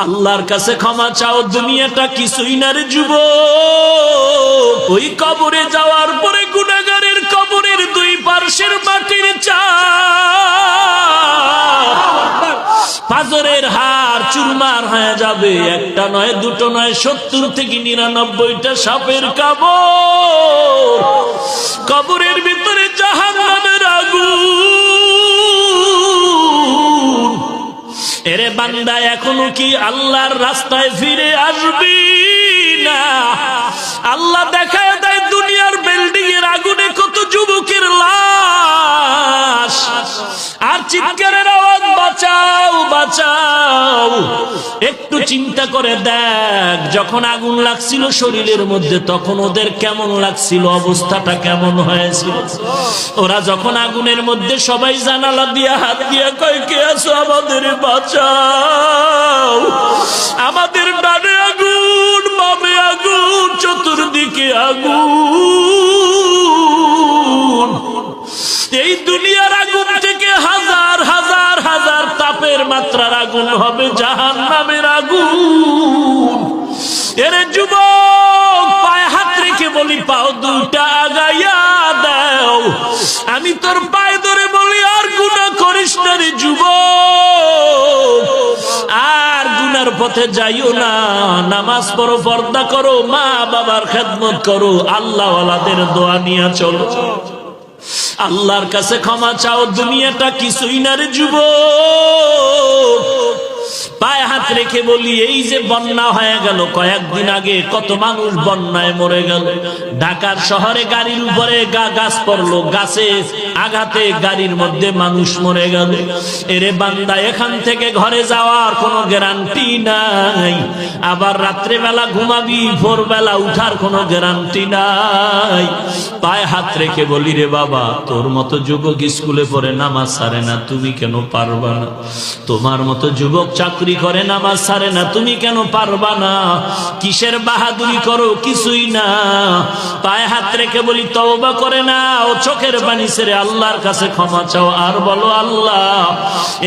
আল্লাহর কাছে ক্ষমা চাও, দুনিয়াটা কিছুই না রে যুবক। ওই কবরে যাওয়ার পরে গুনাহগারের কবরের দুই পার্শ্বের মাটির চাপ পাজরের হাড় চুরমার হয়ে যাবে। একটা নয়, দুটো নয়, 70 থেকে 99টা সাপের কামড়। কবরের ভিতরে জাহান্নামের আগুন। এরে বান্দা, এখনো কি আল্লাহর রাস্তায় ফিরে আসবি না? আল্লাহ দেখায় দেয় দুনিয়ার বিল্ডিং এর আগুনে কত যুবকের লাশ, আর চিৎকারের আওয়াজ, বাঁচাও বাঁচাও। একটু চিন্তা করে দেখ, যখন আগুন লাগছিল শরীরের মধ্যে তখন ওদের কেমন লাগছিল, অবস্থাটা কেমন হয়েছিল। ওরা যখন আগুনের মধ্যে সবাই জানালা দিয়া হাত দিয়া কয়, কে আছো, আমাদের বাঁচাও। আমাদের ডানে আগুন, বামে আগুন, চতুর্দিকে আগুন। এই দুনিয়ার আগুন থেকে হাজার হাজার হাজার তাপের মাত্রার আগুন হবে জাহান্নামের আগুন। এরে যুবক, পায়ে হাত রেখে বলি, পাও দুইটা আগাইয়া দাও। আমি তোর পায়ে ধরে বলি, আর গুনাহ করিস না রে যুবক, আর গুনার পথে যাইও না। নামাজ পড়ো, পর্দা করো, মা বাবার খেদমত করো, আল্লাহ ওয়ালাদের দোয়া নিয়ে চলো। আল্লাহর কাছে ক্ষমা চাও, দুনিয়াটা কিছুই না রে যুবক। পায়ে হাত রেখে বলি, এই যে বন্যা হয়ে গেল কয়েকদিন আগে, কত মানুষ বন্যায় মরে গেল। ঢাকার শহরে গাড়ির উপরে গাছ পড়লো, গাছে আঘাতে গাড়ির মধ্যে মানুষ মরে গেল। এরে বান্দা, এখান থেকে ঘরে যাওয়ার কোনো গ্যারান্টি নাই। আবার রাত্রেবেলা ঘুমাবি, ভোরবেলা উঠার কোনো গ্যারান্টি নাই। পায়ে হাত রেখে বলি, রে বাবা, তোর মতো যুবক স্কুলে পড়ে নামাজ ছাড়ে না, তুমি কেন পারবা না? তোমার মতো যুবক চাকরি করে নামাজ ছাড়ে না, তুমি কেন পারবা না? কিসের বাহাদুরি করো? কিছুই না। পায়ে হাত রেখে বলি, তওবা করে না, ও চোখের পানি ছেড়ে আল্লাহর কাছে ক্ষমা চাও, আর বলো, আল্লাহ,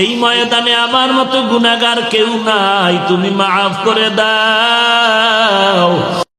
এই ময়দানে আমার মতো গুনাহগার কেউ নাই, তুমি মাফ করে দাও।